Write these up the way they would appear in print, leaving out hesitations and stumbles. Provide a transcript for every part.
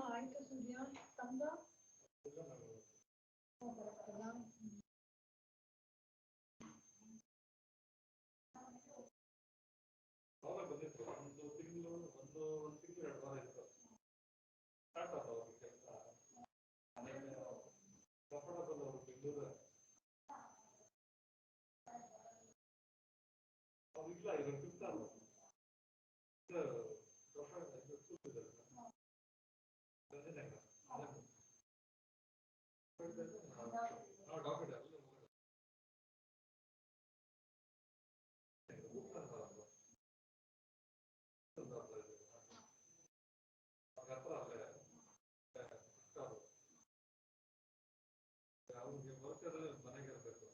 ಆಯ್ತು ಸೂರ್ಯ ತಂದ ಅವಾಗ ಬಂದಿತ್ತು ಒಂದು ತಿಂಗಳು ಒಂದು ತಿಂಗಳು 2 ವಾರ ಇತ್ತು ಸ್ಟಾರ್ಟ್ ಆದ ಅವ್ರ ಕೆಲಸ ಆಮೇಲೆ ಕಪಡದಲ್ಲಿ ಅವರು ಬೆಂಗಳೂರು ಅವ್ರು ಇಲ್ಲ ಇವರು ಫಿಫ್ತ್ ಅವರು ಡಾಕ್ಟರ್ ಅವ್ರಿಗೆ ವರ್ಕರ್ ಮನೆಗೆ ಇರಬೇಕು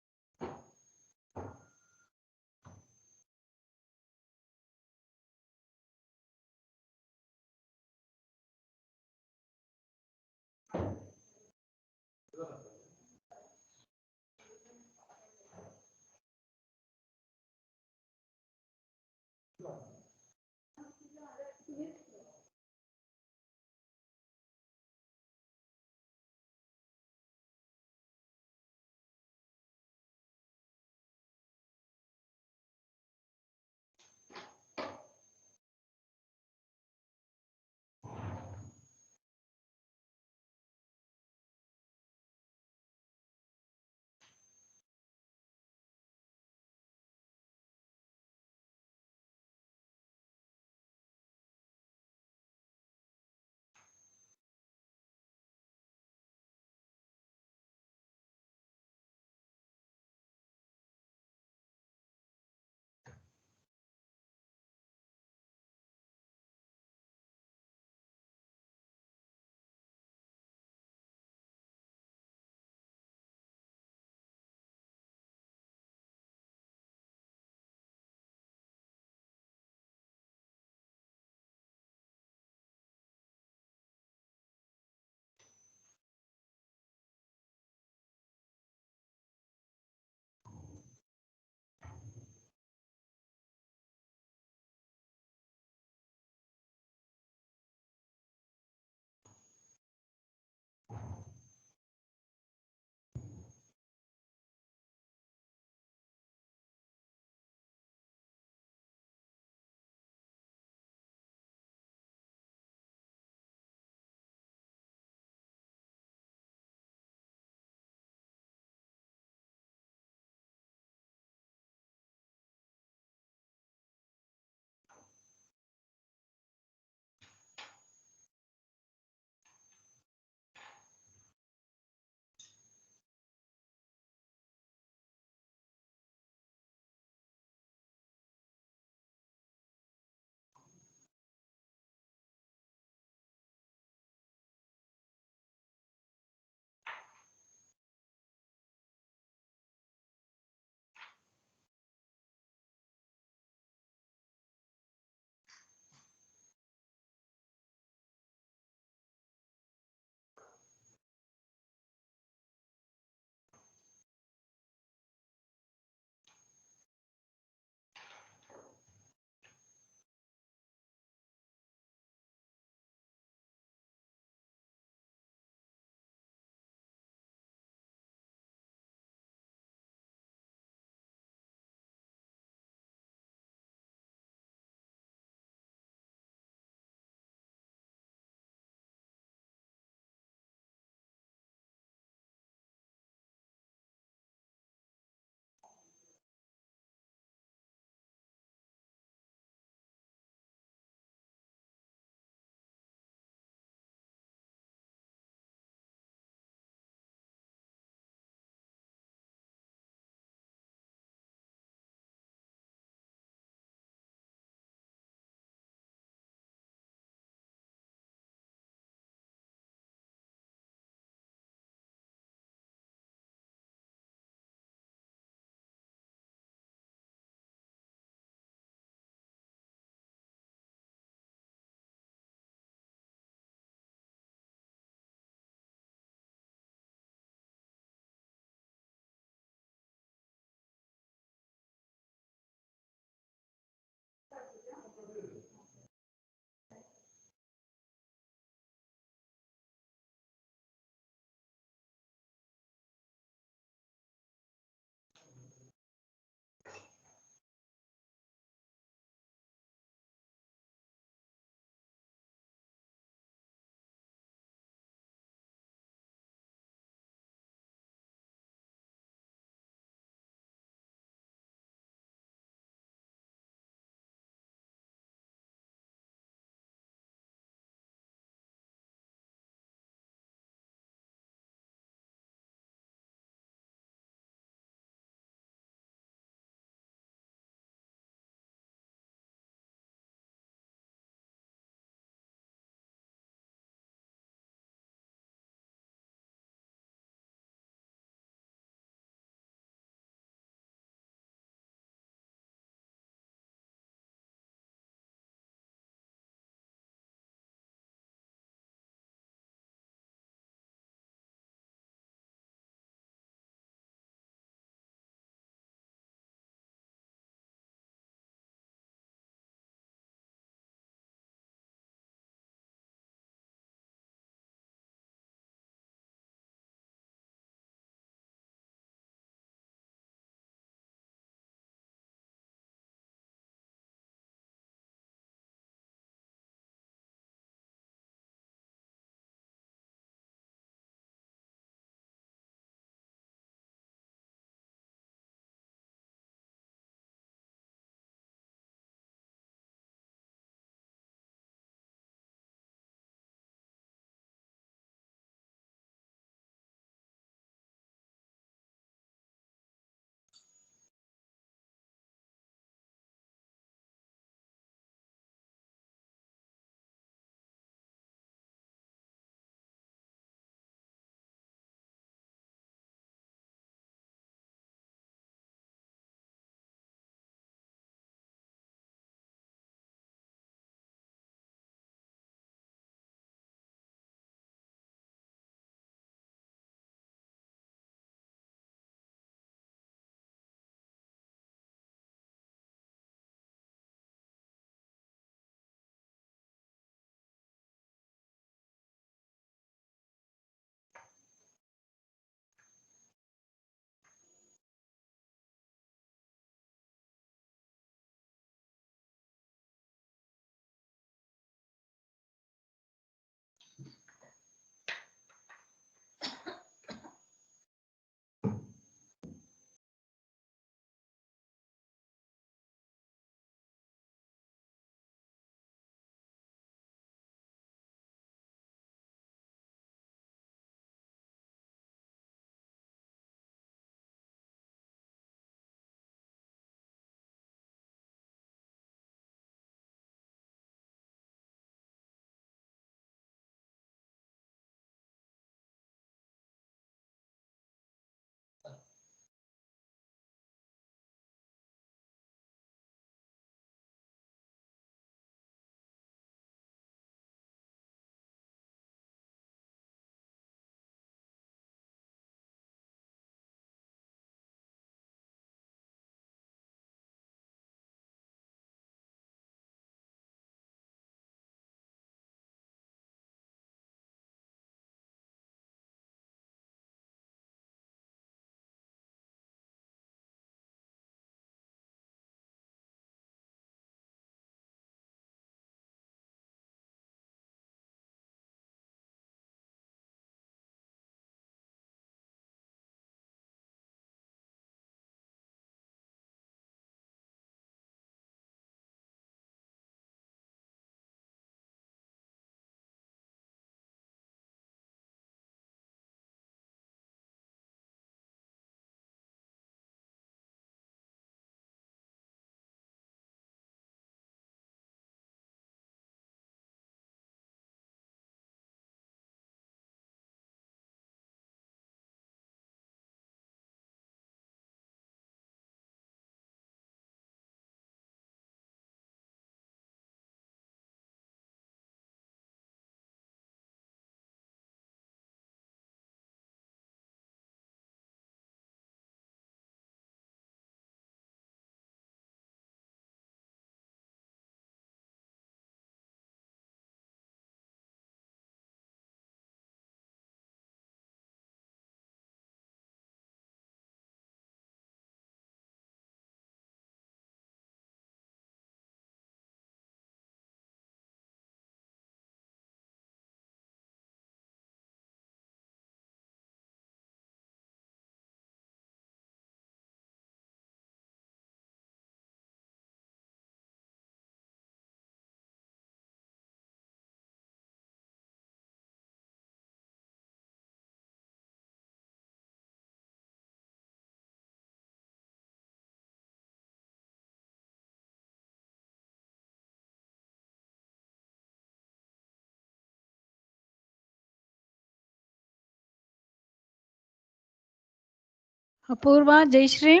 Apurva, Jayshree,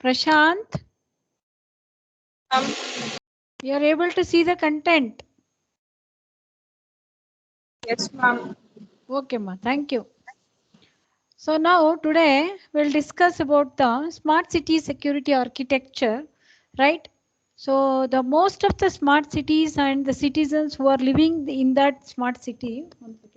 Prashant, you are able to see the content. Yes, ma'am. Okay, ma. Thank you. So now today we'll discuss about the smart city security architecture, right? So the most of the smart cities and the citizens who are living in that smart city. One second.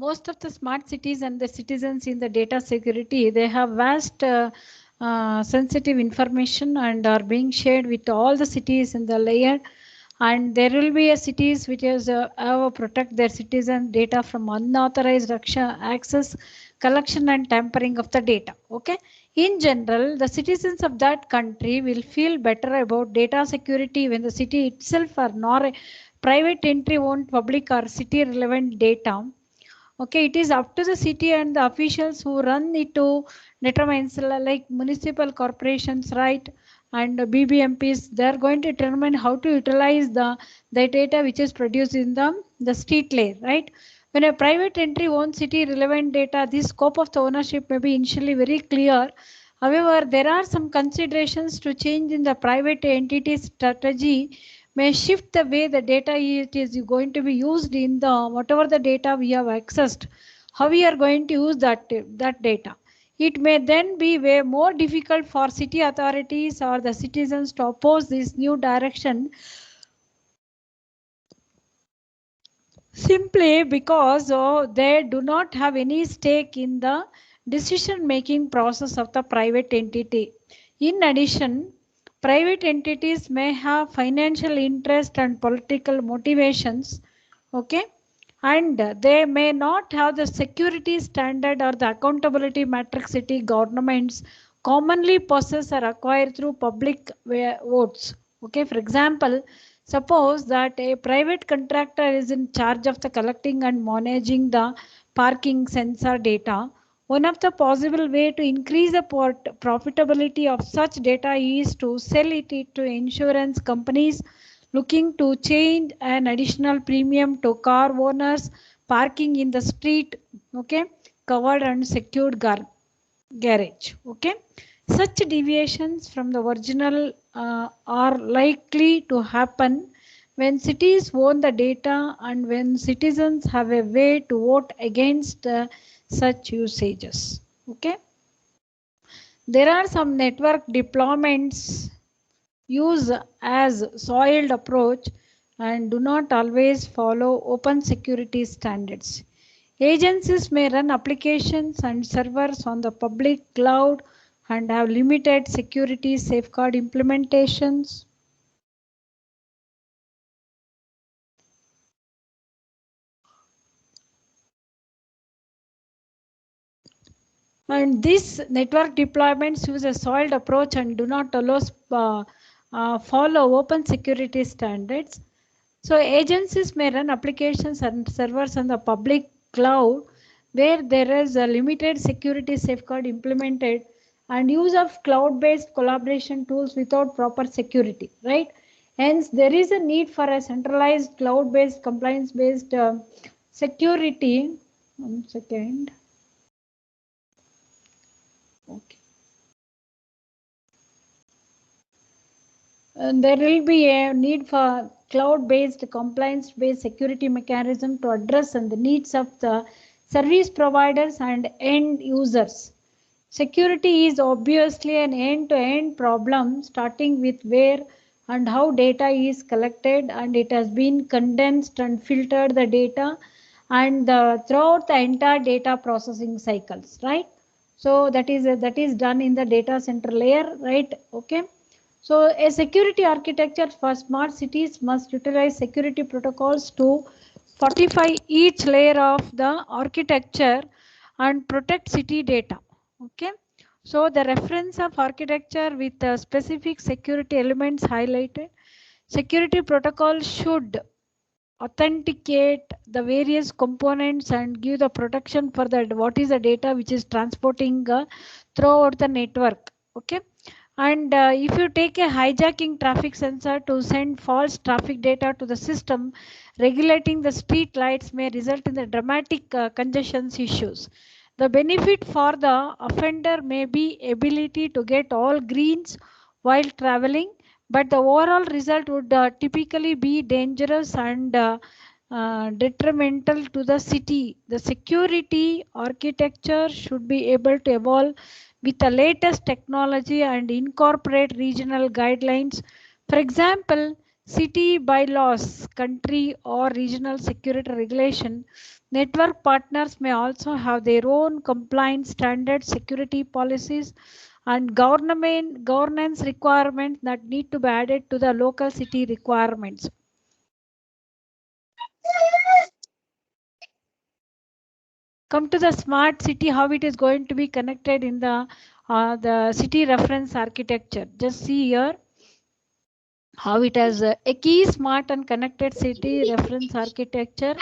Most of the smart cities and the citizens in the data security, they have vast sensitive information and are being shared with all the cities in the layer, and there will be a cities which is protect their citizen data from unauthorized access, collection and tampering of the data. Okay, in general the citizens of that country will feel better about data security when the city itself are not a private entry owned public or city relevant data. Okay, it is up to the city and the officials who run it to determine, like municipal corporations, right? And BBMPs, they are going to determine how to utilize the data which is produced in the street layer, right? When a private entry owns city relevant data, the scope of the ownership may be initially very clear. However, there are some considerations to change in the private entity strategy may shift the way the data it is going to be used in the whatever the data we have accessed, how we are going to use that data. It may then be way more difficult for city authorities or the citizens to oppose this new direction simply because they do not have any stake in the decision making process of the private entity. In addition, private entities may have financial interest and political motivations, okay, and they may not have the security standard or the accountability matrix city governments commonly possess or acquire through public votes. Okay, for example, suppose that a private contractor is in charge of the collecting and managing the parking sensor data. One of the possible way to increase the profitability of such data is to sell it to insurance companies looking to change an additional premium to car owners parking in the street, okay, covered and secured garage. Okay, such deviations from the original are likely to happen when cities own the data and when citizens have a way to vote against such usages. Okay, there are some network deployments use as soiled approach and do not always follow open security standards. Agencies may run applications and servers on the public cloud and have limited security safeguard implementations. And these network deployments use a soiled approach and do not allow follow open security standards. So agencies may run applications and servers on the public cloud where there is a limited security safeguard implemented and use of cloud-based collaboration tools without proper security, right? Hence, there is a need for a centralized cloud-based compliance-based security. One second. Okay. And there will be a need for cloud-based, compliance-based security mechanism to address and the needs of the service providers and end users. Security is obviously an end-to-end problem, starting with where and how data is collected, and it has been condensed and filtered the data, and throughout the entire data processing cycles, right? So that is done in the data center layer, right? Okay. So a security architecture for smart cities must utilize security protocols to fortify each layer of the architecture and protect city data. Okay. So the reference of architecture with specific security elements highlighted. Security protocol should authenticate the various components and give the protection for the what is the data which is transporting throughout the network. Okay. And if you take a hijacking traffic sensor to send false traffic data to the system, regulating the street lights may result in the dramatic congestion issues. The benefit for the offender may be ability to get all greens while traveling, but the overall result would typically be dangerous and detrimental to the city. The security architecture should be able to evolve with the latest technology and incorporate regional guidelines. For example, city bylaws, country or regional security regulation. Network partners may also have their own compliance standard security policies and government governance requirements that need to be added to the local city requirements. Come to the smart city, how it is going to be connected in the city reference architecture. Just see here how it has a key smart and connected city reference architecture,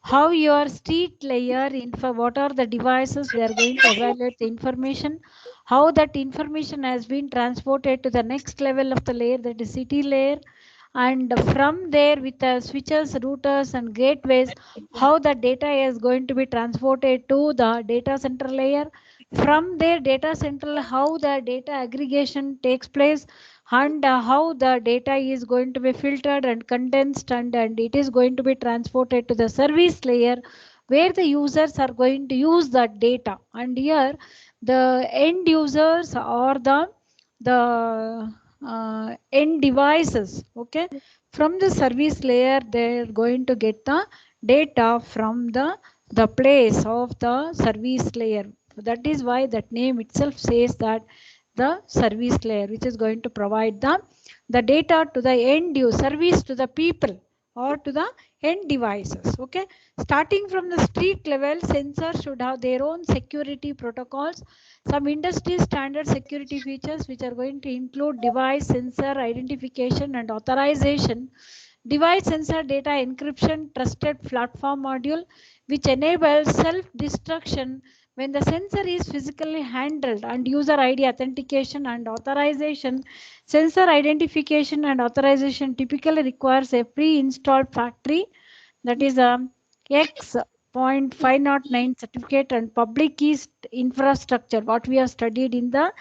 how your street layer info, what are the devices they are going to evaluate the information, how that information has been transported to the next level of the layer, that is city layer, and from there with the switches, routers and gateways, how the data is going to be transported to the data center layer. From their data center, how the data aggregation takes place, and how the data is going to be filtered and condensed, and it is going to be transported to the service layer where the users are going to use that data. And here the end users or the end devices. Okay, from the service layer they're going to get the data from the place of the service layer. That is why that name itself says that the service layer, which is going to provide the data to the end use service to the people or to the end devices. Okay, starting from the street level, sensors should have their own security protocols, some industry standard security features which are going to include device sensor identification and authorization, device sensor data encryption, trusted platform module which enables self-destruction when the sensor is physically handled, and user ID authentication and authorization. Sensor identification and authorization typically requires a pre-installed factory, that is a X.509 certificate and public key infrastructure, what we have studied in the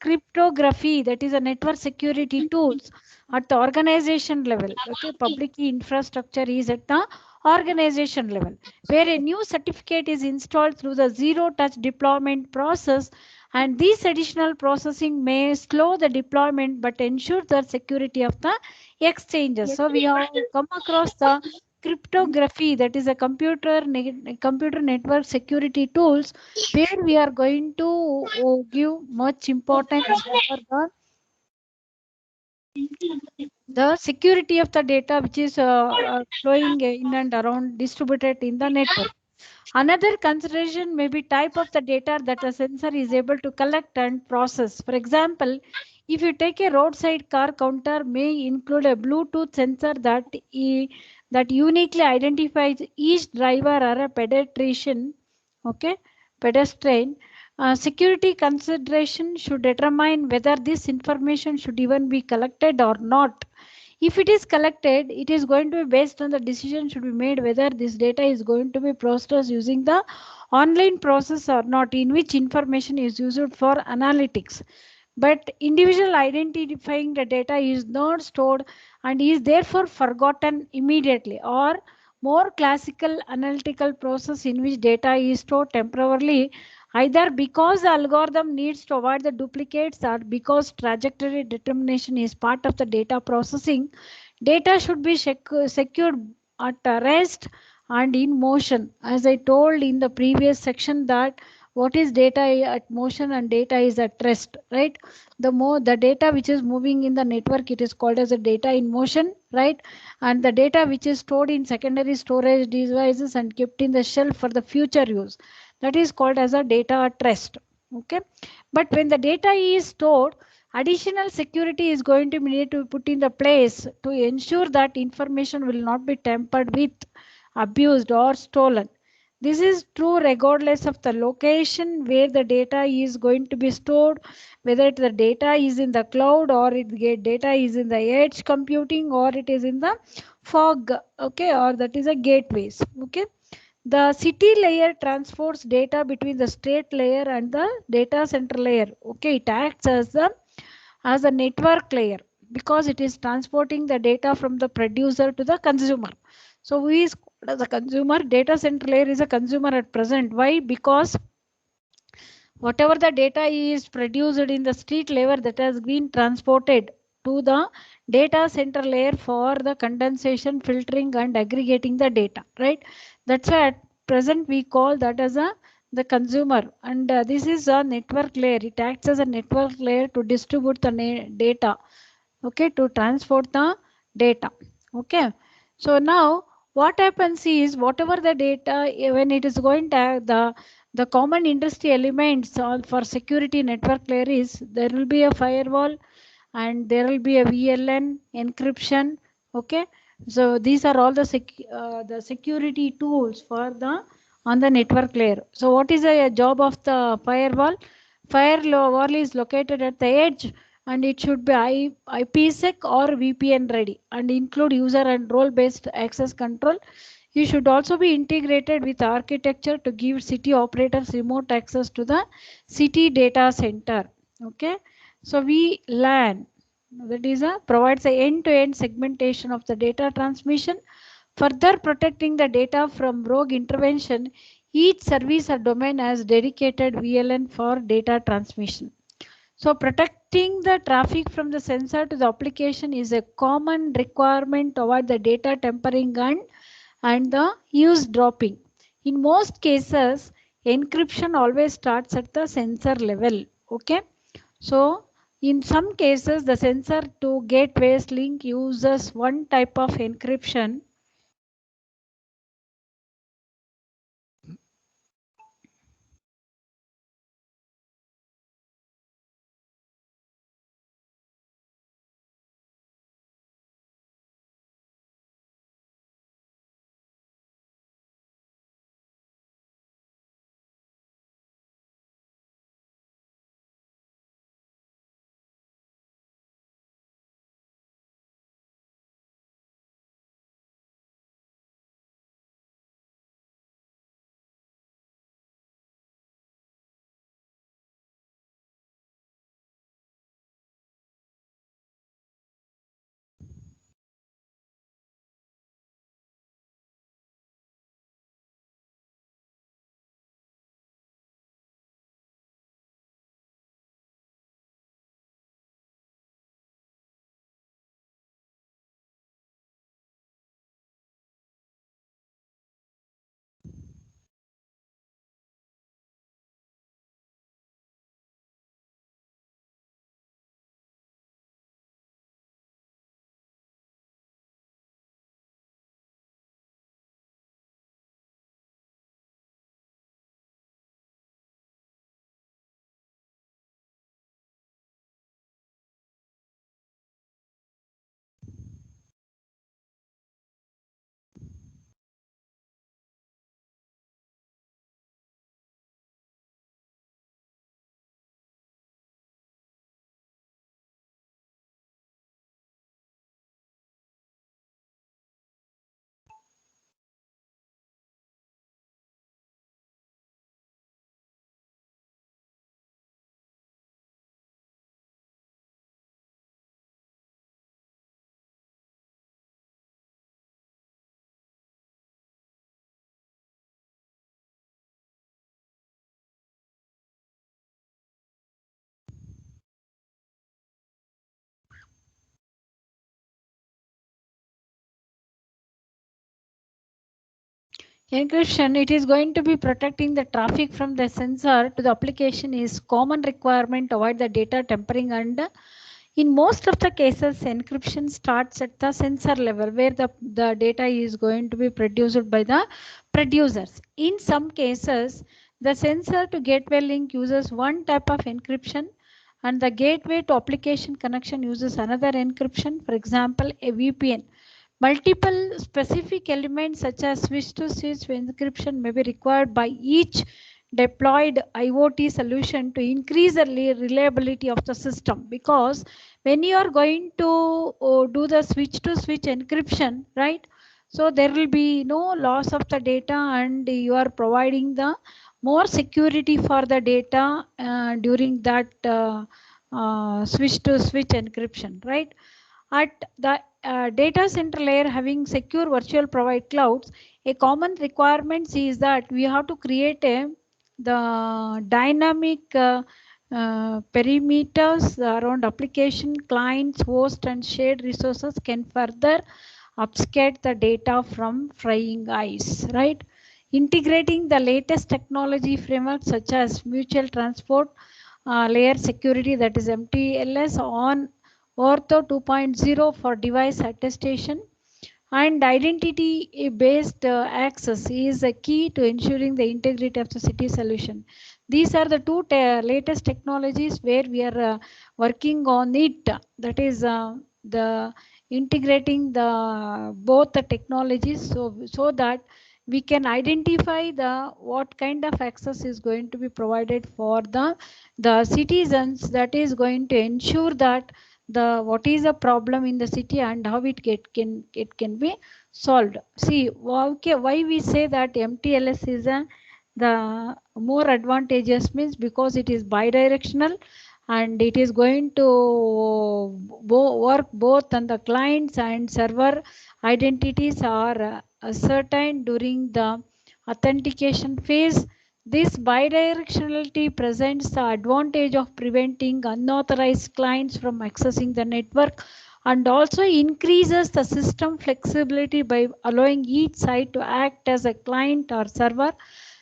cryptography, that is a network security tools at the organization level. Okay, public key infrastructure is at the organization level where a new certificate is installed through the zero touch deployment process, and these additional processing may slow the deployment but ensure the security of the exchanges. So we have come across the cryptography, that is a computer network security tools, where we are going to give much importance for the security of the data which is flowing in and around distributed in the network. Another consideration may be type of the data that the sensor is able to collect and process. For example, if you take a roadside car counter may include a Bluetooth sensor that uniquely identifies each driver or a pedestrian. Okay, pedestrian. Security consideration should determine whether this information should even be collected or not. If it is collected, it is going to be based on the decision should be made whether this data is going to be processed using the online process or not, in which information is used for analytics. But individual identifying the data is not stored and is therefore forgotten immediately, or more classical analytical process in which data is stored temporarily, either because the algorithm needs to avoid the duplicates or because trajectory determination is part of the data processing. Data should be secured at rest and in motion. As I told in the previous section that what is data at motion and data is at rest, right? The more the data which is moving in the network, it is called as a data in motion, right? And the data which is stored in secondary storage devices and kept in the shelf for the future use, that is called as a data at rest. Okay, but when the data is stored, additional security is going to be needed to put in the place to ensure that information will not be tampered with, abused or stolen. This is true regardless of the location where the data is going to be stored, whether the data is in the cloud or data is in the edge computing or it is in the fog, okay, or that is a gateways. Okay, the city layer transports data between the state layer and the data center layer. Okay, it acts as a network layer because it is transporting the data from the producer to the consumer. So who is called as a consumer? Data center layer is a consumer at present. Why? Because whatever the data is produced in the street layer, that has been transported to the data center layer for the condensation, filtering and aggregating the data, right? That's why at present we call that as a the consumer, and this is a network layer. It acts as a network layer to distribute the data, okay, to transport the data. Okay, so now what happens is whatever the data, when it is going to have the common industry elements all for security network layer is there will be a firewall and there will be a VLN encryption. Okay, so these are all the security tools for the on the network layer. So what is the job of the firewall? Firewall is located at the edge and it should be IPsec or VPN ready and include user and role based access control. You should also be integrated with architecture to give city operators remote access to the city data center. Okay, so we LAN, that is a provides a end-to-end segmentation of the data transmission, further protecting the data from rogue intervention. Each service or domain has dedicated VLN for data transmission. So protecting the traffic from the sensor to the application is a common requirement to avoid the data tampering and the eavesdropping. In most cases, encryption always starts at the sensor level. Okay. So in some cases, the sensor to gateways link uses one type of encryption. Encryption, it is going to be protecting the traffic from the sensor to the application is common requirement to avoid the data tampering, and in most of the cases encryption starts at the sensor level where the data is going to be produced by the producers. In some cases the sensor to gateway link uses one type of encryption and the gateway to application connection uses another encryption. For example, a VPN. Multiple specific elements such as switch-to-switch encryption may be required by each deployed IoT solution to increase the reliability of the system. Because when you are going to do the switch-to-switch encryption, right? So there will be no loss of the data, and you are providing the more security for the data during that switch-to-switch encryption, right? At the data center layer having secure virtual private clouds, a common requirement is that we have to create the dynamic perimeters around application, clients, host, and shared resources can further obfuscate the data from prying eyes, right? Integrating the latest technology frameworks such as mutual transport layer security, that is MTLS, on Ortho 2.0 for device attestation, and identity based access is a key to ensuring the integrity of the city solution. These are the two latest technologies where we are working on it. That is the integrating the both the technologies, so that we can identify the what kind of access is going to be provided for the citizens, that is going to ensure that the what is the problem in the city and how it can be solved. See, okay, why we say that MTLS is the more advantageous means because it is bidirectional and it is going to work both on the clients and server. Identities are ascertained during the authentication phase. This bidirectionality presents the advantage of preventing unauthorized clients from accessing the network and also increases the system flexibility by allowing each side to act as a client or server.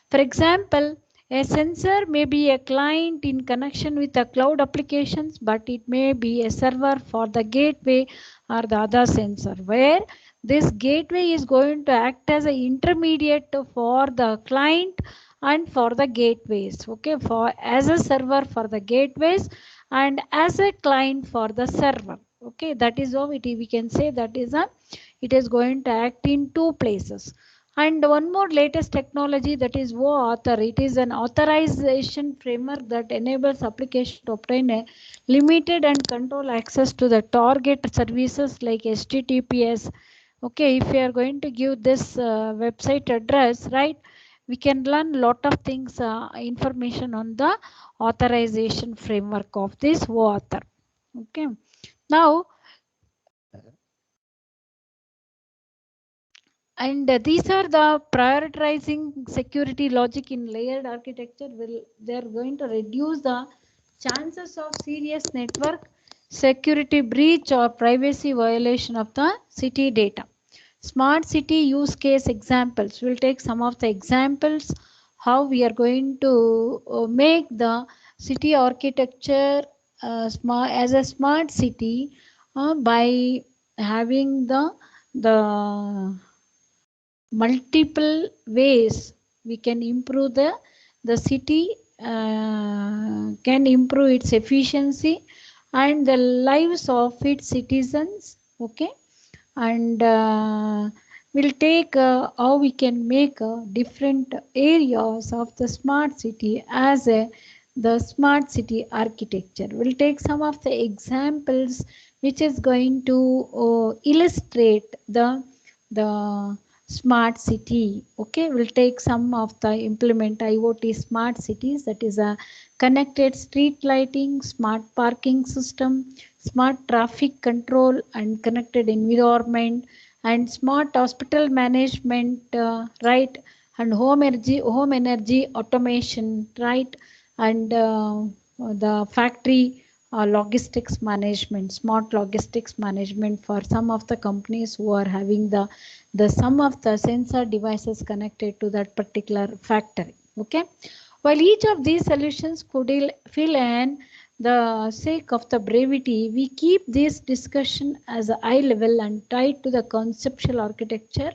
For example, a sensor may be a client in connection with the cloud applications, but it may be a server for the gateway or the other sensor, where this gateway is going to act as an intermediate for the client and for the gateways. Okay, for as a server for the gateways and as a client for the server. Okay, that is how we can say that it is going to act in two places. And one more latest technology, that is OAuth. It is an authorization framework that enables application to obtain a limited and control access to the target services like HTTPS. Okay, if we are going to give this website address, right, we can learn lot of things, information on the authorization framework of this OAuth. Okay, now and these are the prioritizing security logic in layered architecture. They are going to reduce the chances of serious network security breach or privacy violation of the city data. Smart city use case examples. We'll take some of the examples how we are going to make the city architecture smart as a smart city by having the multiple ways we can improve the city, can improve its efficiency and the lives of its citizens. Okay, and we'll take how we can make different areas of the smart city as the smart city architecture. We'll take some of the examples which is going to illustrate the smart city. Okay, we'll take some of the implement IoT smart cities, that is a connected street lighting, smart parking system, smart traffic control and connected environment, and smart hospital management, right, and home energy automation, right, and the factory logistics management, smart logistics management for some of the companies who are having the some of the sensor devices connected to that particular factory. Okay, while each of these solutions could fill in the sake of the brevity, we keep this discussion as a high level and tied to the conceptual architecture.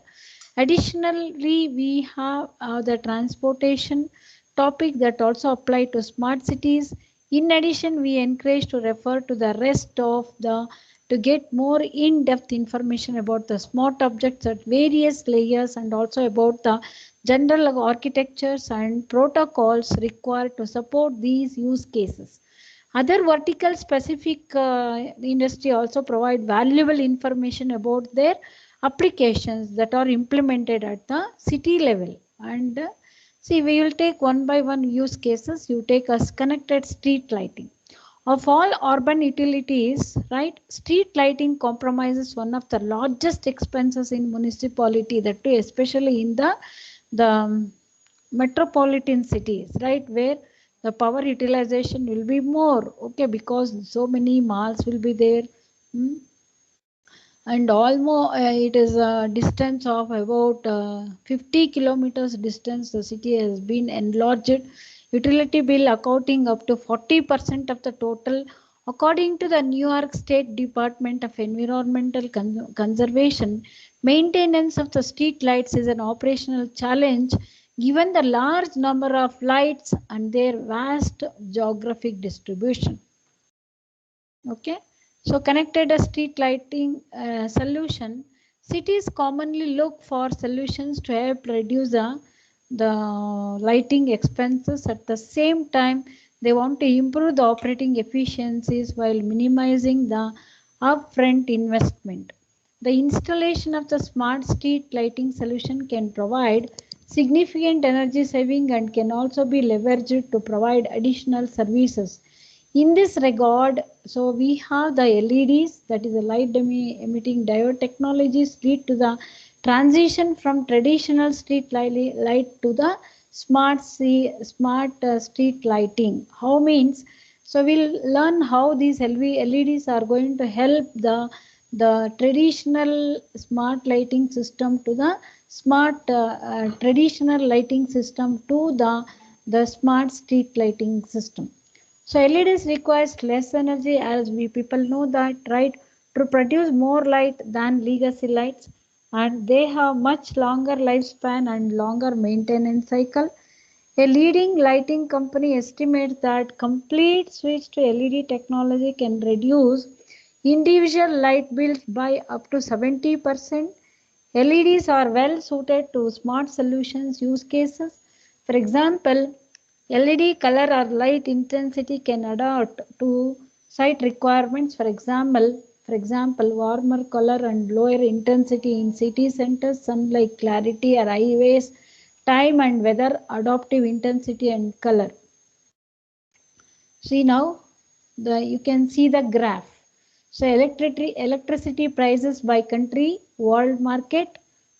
Additionally, we have the transportation topic that also apply to smart cities. In addition, we encourage to refer to the rest of the to get more in-depth information about the smart objects at various layers and also about the general architectures and protocols required to support these use cases. Other vertical specific industry also provide valuable information about their applications that are implemented at the city level. And see, we will take one by one use cases. You take as connected street lighting. Of all urban utilities, right, street lighting compromises one of the largest expenses in municipality, that too especially in the metropolitan cities, right, where the power utilization will be more, okay, because so many malls will be there. And almost it is a distance of about 50 kilometers distance the city has been enlarged. Utility bill accounting up to 40% of the total. According to the New York State Department of Environmental Conservation, maintenance of the street lights is an operational challenge given the large number of lights and their vast geographic distribution. Okay, so connected street lighting solution. Cities commonly look for solutions to help reduce the lighting expenses. At the same time, they want to improve the operating efficiencies while minimizing the upfront investment. The installation of the smart street lighting solution can provide significant energy saving and can also be leveraged to provide additional services. In this regard, so we have the LEDs, that is a light emitting diode technologies, lead to the transition from traditional street light to the smart street lighting. How means? So we'll learn how these LEDs are going to help the traditional smart lighting system to the traditional lighting system to the smart street lighting system. So LEDs requires less energy, as we people know that, right, to produce more light than legacy lights, and they have much longer lifespan and longer maintenance cycle. A leading lighting company estimates that complete switch to LED technology can reduce individual light bills by up to 70%. LEDs are well suited to smart solutions use cases. For example, LED color or light intensity can adapt to site requirements. For example, warmer color and lower intensity in city centers, sunlight clarity or highways, time and weather, adaptive intensity and color. See now, you can see the graph. So electricity prices by country, world market.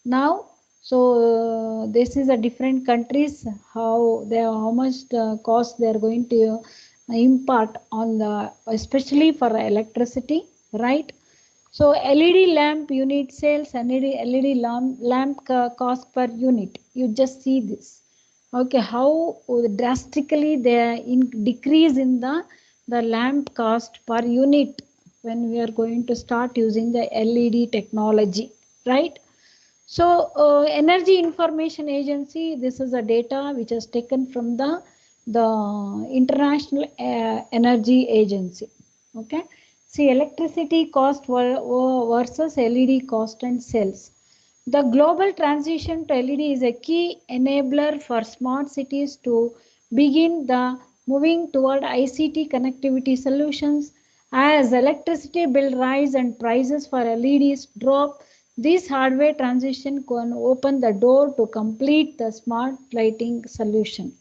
Now, so this is a different countries, how much the cost they are going to impart on the, especially for electricity, right? So LED lamp unit sales and LED lamp cost per unit. You just see this. Okay, how drastically they decrease in the lamp cost per unit when we are going to start using the LED technology, right? So Energy Information Agency, this is a data which is taken from the International Energy Agency. Okay, see electricity cost versus LED cost and sales. The global transition to LED is a key enabler for smart cities to begin the moving toward ICT connectivity solutions. As electricity bill rise and prices for LEDs drop, this hardware transition can open the door to complete the smart lighting solution.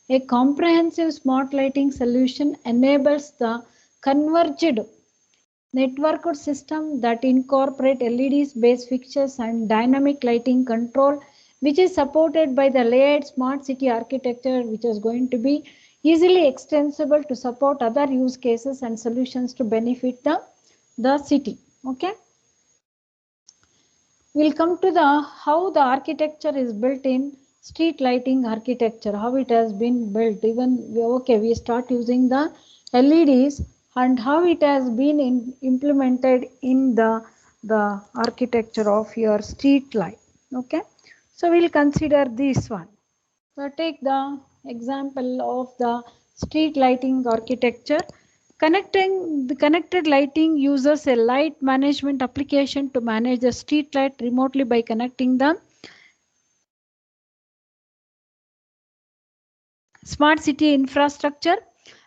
A comprehensive smart lighting solution enables the converged networked system that incorporate LEDs based fixtures and dynamic lighting control, which is supported by the layered smart city architecture, which is going to be easily extensible to support other use cases and solutions to benefit the city. Okay. We'll come to the how the architecture is built in street lighting architecture, how it has been built. Even we start using the LEDs and how it has been implemented in the architecture of your street light. Okay, so we'll consider this one. So take the example of the street lighting architecture. Connecting the connected lighting uses a light management application to manage the street light remotely by connecting the smart city infrastructure.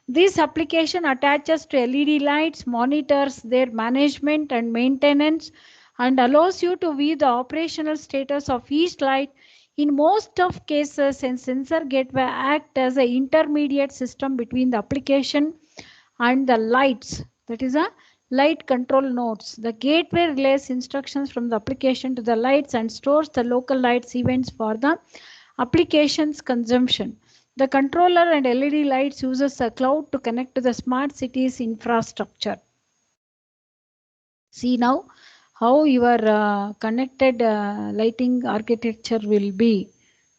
This application attaches to LED lights, monitors their management and maintenance, and allows you to view the operational status of each light. In most of cases, a sensor gateway acts as an intermediate system between the application and the lights. That is a light control nodes. The gateway relays instructions from the application to the lights and stores the local lights events for the application's consumption. The controller and LED lights uses a cloud to connect to the smart cities infrastructure. See now how your connected lighting architecture will be.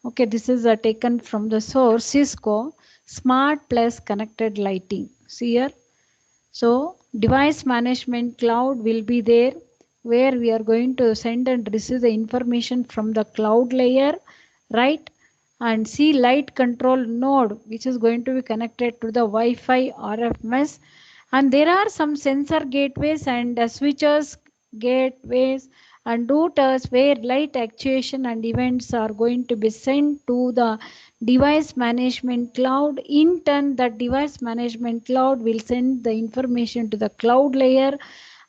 Okay, this is taken from the source Cisco Smart Plus Connected Lighting. See here. So device management cloud will be there, where we are going to send and receive the information from the cloud layer, right? And see light control node, which is going to be connected to the Wi-Fi RF mesh. And there are some sensor gateways and switches, gateways and routers where light actuation and events are going to be sent to the device management cloud. In turn, the device management cloud will send the information to the cloud layer,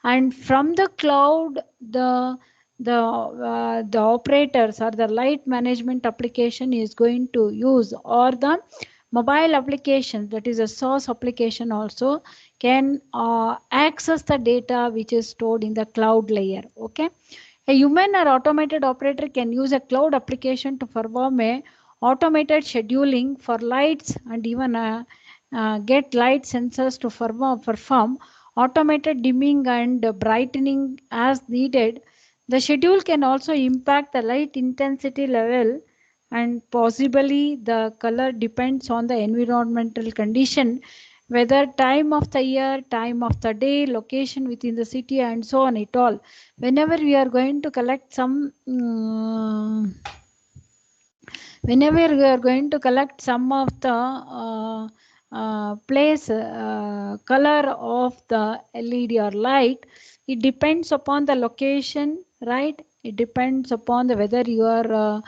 and from the cloud the operators or the light management application is going to use, or the mobile application, that is a source application, also can access the data which is stored in the cloud layer. Okay, a human or automated operator can use a cloud application to perform a automated scheduling for lights and even get light sensors to perform automated dimming and brightening as needed. The schedule can also impact the light intensity level, and possibly the color depends on the environmental condition, whether time of the year, time of the day, location within the city, and so on it all. Whenever we are going to collect some whenever we are going to collect some of the place color of the LED or light, it depends upon the location, right? It depends upon the whether you are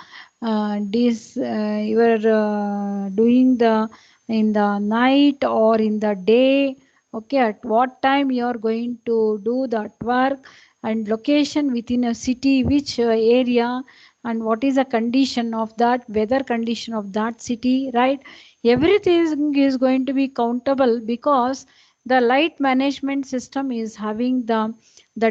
doing the in the night or in the day. Okay, at what time you are going to do that work, and location within a city, which area, and what is the condition of that weather condition of that city, right? Everything is going to be countable, because the light management system is having the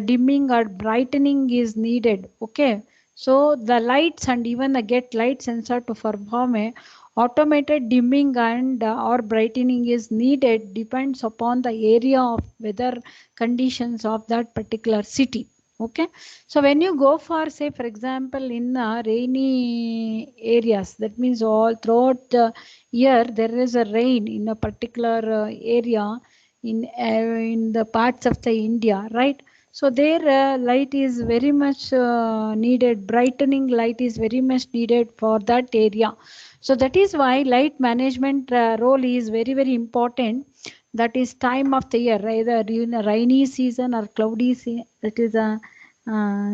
dimming or brightening is needed. Okay, so the lights and even the get light sensor to perform a automated dimming and or brightening is needed, depends upon the area of weather conditions of that particular city. Okay, so when you go for, say for example, in rainy areas, that means all throughout the year there is a rain in a particular area in the parts of the India, right? So their light is very much needed, brightening light is very much needed for that area. So that is why light management role is very very important. That is time of the year, either in a rainy season or cloudy season, that is a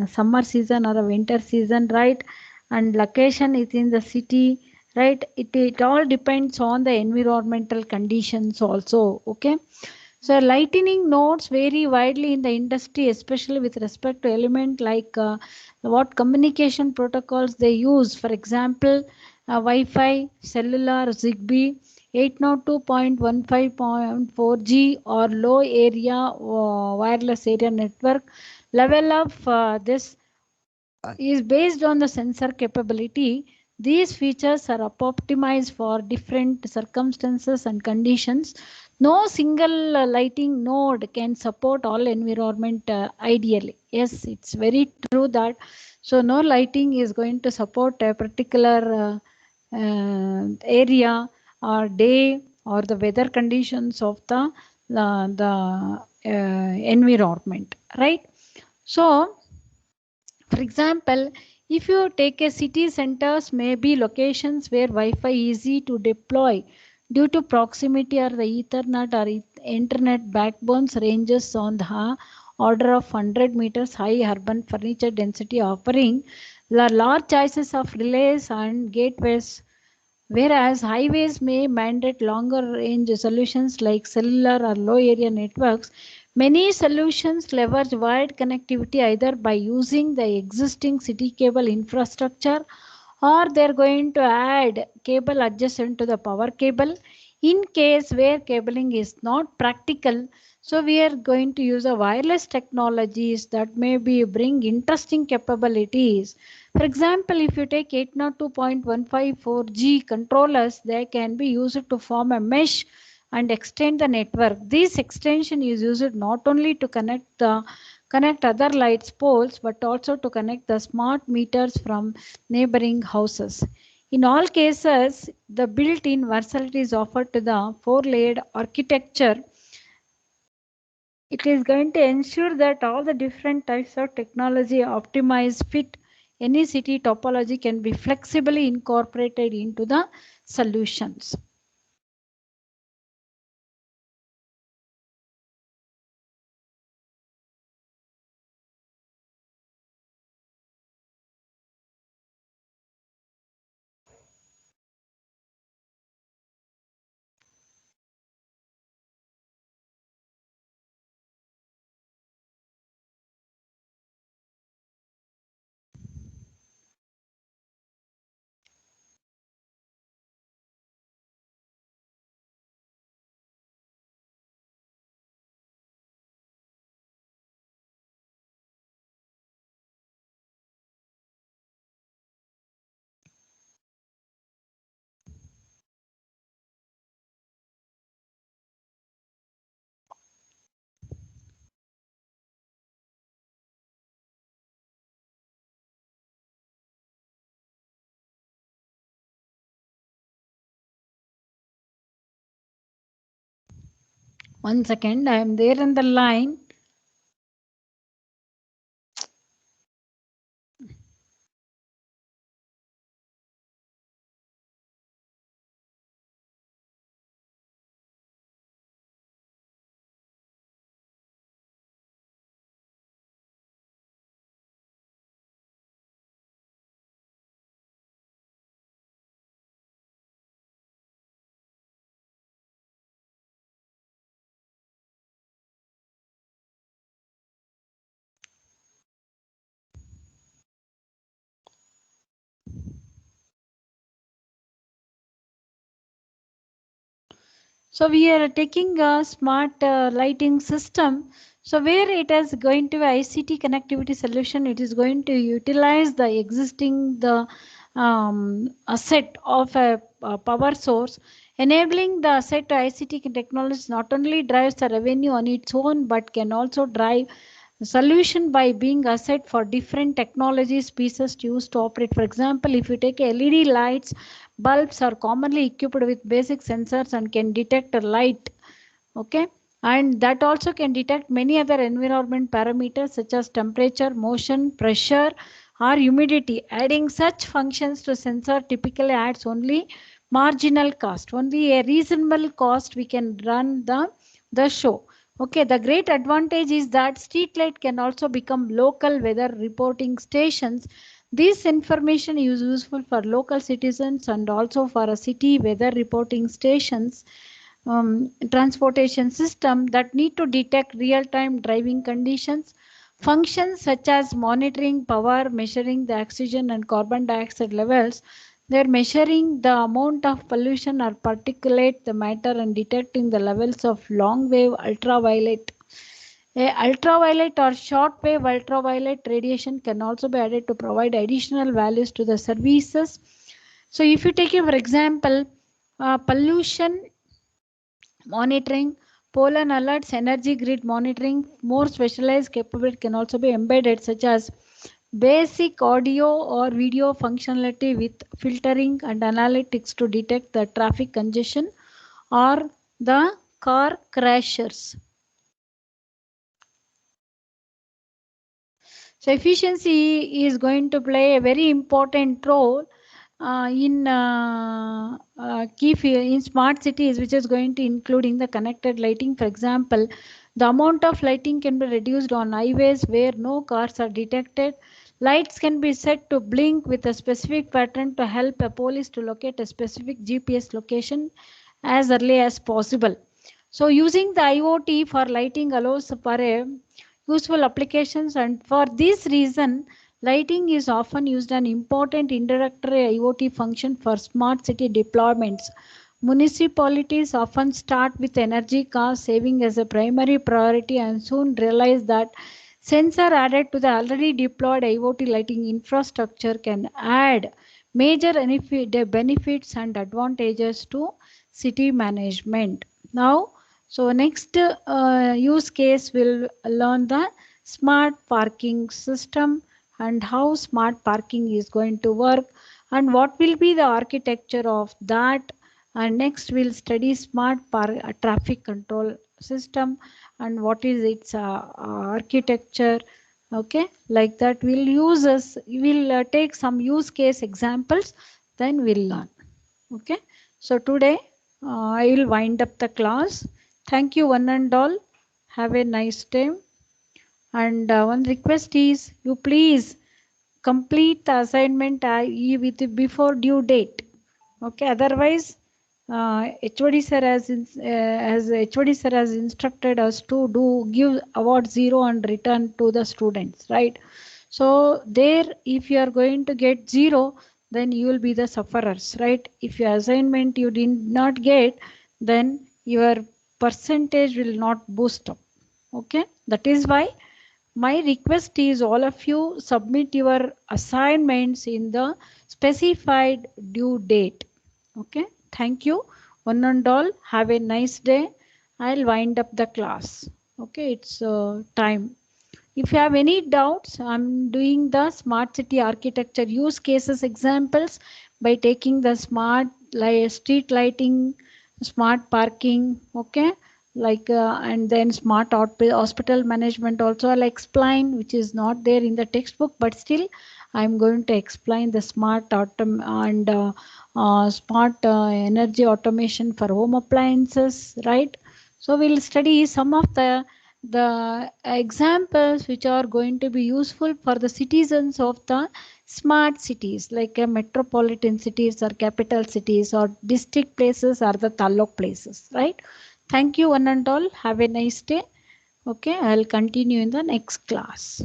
summer season or a winter season, right? And location is in the city, right? It all depends on the environmental conditions also. Okay, so lightning nodes vary widely in the industry, especially with respect to element like what communication protocols they use. For example, Wi-Fi, cellular, Zigbee, 802.15.4G or low area wireless area network. Level of this is based on the sensor capability. These features are optimized for different circumstances and conditions. No single lighting node can support all environment ideally. Yes, it's very true that. So no lighting is going to support a particular area or day or the weather conditions of the environment, right? So for example, if you take a city centers may be locations where Wi-Fi is easy to deploy due to proximity or the Ethernet or internet backbones ranges on the order of 100 meters high urban furniture density, offering the large choices of relays and gateways, whereas highways may mandate longer range solutions like cellular or low area networks. Many solutions leverage wired connectivity either by using the existing city cable infrastructure or they're going to add cable adjacent to the power cable. In case where cabling is not practical, so we are going to use a wireless technologies that may be bring interesting capabilities. For example, if you take 802.154G controllers, they can be used to form a mesh and extend the network. This extension is used not only to connect other lights poles but also to connect the smart meters from neighboring houses. In all cases, the built-in versatility is offered to the four-layered architecture. It is going to ensure that all the different types of technology optimized fit any city topology can be flexibly incorporated into the solutions. One second, I am there in the line. So we are taking a smart lighting system. So where it is going to be ICT connectivity solution, it is going to utilize the existing asset of a power source, enabling the asset to ICT technology not only drives the revenue on its own, but can also drive solution by being asset for different technologies pieces used to operate. For example, if you take LED lights, bulbs are commonly equipped with basic sensors and can detect a light. Okay, and that also can detect many other environment parameters such as temperature, motion, pressure or humidity. Adding such functions to sensor typically adds only marginal cost. Only a reasonable cost we can run the show. Okay, the great advantage is that street light can also become local weather reporting stations. This information is useful for local citizens and also for a city weather reporting stations, transportation system that need to detect real-time driving conditions. Functions such as monitoring power, measuring the oxygen and carbon dioxide levels, they're measuring the amount of pollution or particulate the matter and detecting the levels of long wave ultraviolet. Ultraviolet or short wave ultraviolet radiation can also be added to provide additional values to the services. So if you take for example, pollution monitoring, pollen alerts, energy grid monitoring, more specialized capability can also be embedded, such as basic audio or video functionality with filtering and analytics to detect the traffic congestion or the car crashes. So efficiency is going to play a very important role in in smart cities, which is going to including the connected lighting. For example, the amount of lighting can be reduced on highways where no cars are detected. Lights can be set to blink with a specific pattern to help a police to locate a specific GPS location as early as possible. So using the IoT for lighting allows for a useful applications, and for this reason lighting is often used an important introductory IoT function for smart city deployments. Municipalities often start with energy cost saving as a primary priority and soon realize that sensor added to the already deployed IoT lighting infrastructure can add major benefits and advantages to city management. Now, so next use case will learn the smart parking system and how smart parking is going to work and what will be the architecture of that. And next we'll study smart traffic control system and what is its architecture. Okay, like that we'll take some use case examples, then we'll learn. Okay, so today I will wind up the class. Thank you one and all. Have a nice day. And one request is you please complete the assignment with before due date. Okay, otherwise HOD sir as HOD sir has instructed us to do give award 0 and return to the students, right? So there, if you are going to get 0, then you will be the sufferers, right? If your assignment you did not get, then your percentage will not boost up. Okay, that is why my request is all of you submit your assignments in the specified due date. Okay, thank you one and all. Have a nice day. I'll wind up the class. Okay, it's time. If you have any doubts, I'm doing the smart city architecture use cases examples by taking the smart street lighting, smart parking, okay, like and then smart hospital management also I'll explain, which is not there in the textbook, but still I'm going to explain the smart smart energy automation for home appliances, right? So we'll study some of the examples which are going to be useful for the citizens of the smart cities, like metropolitan cities or capital cities or district places or the taluk places, right? Thank you one and all. Have a nice day. Okay, I'll continue in the next class.